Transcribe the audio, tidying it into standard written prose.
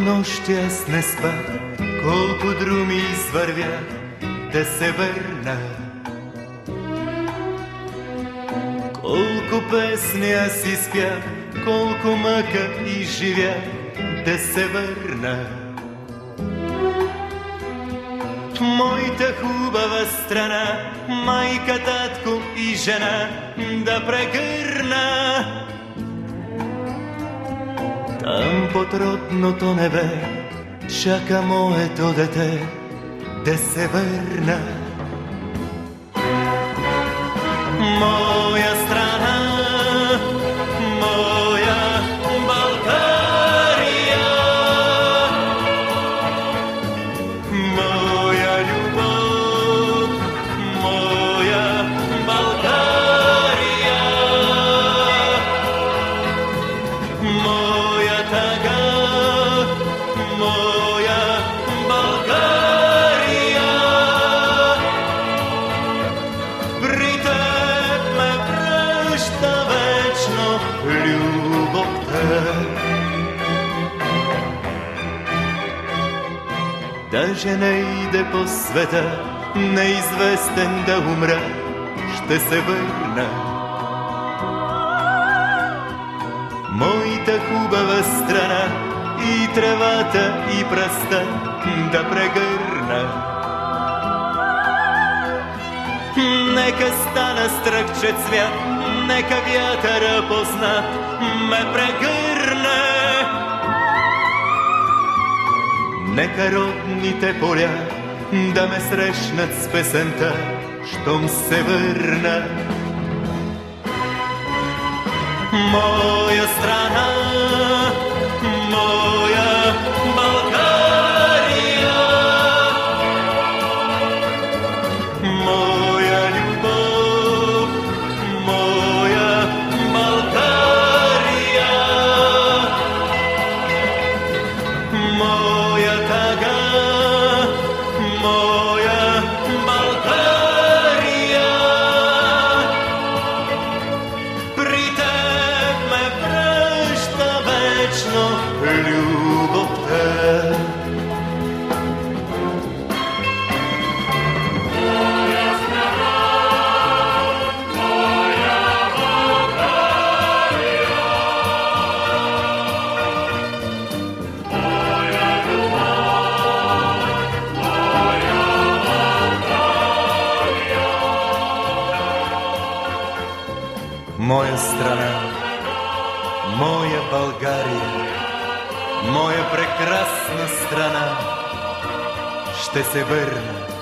нощи аз не спах, колко друми извървях да се върна. Колко песни аз изпях, колко мъка изживях да се върна. Моята хубава страна, майка, татко и жена да прегърна. Там под родното небе чака моето дете да се върна. Моя страна, моя България, моя любов, моя България, моя тъга, моя България. При теб ме връща вечно любовта. Даже не иде по света неизвестен да умра, ще се върна. Моята хубава страна и тревата и пръста да прегърна. Нека стана стръкче цвят, нека вятъра познат ме прегърне. Нека родните поля да ме срещнат с песента, щом се върна. Моя страна, моя България, моя любов, моя България, моя тъга, моя България. При теб ме връща вечно любовта. Моя страна, моя България, моя прекрасна страна, ще се върна.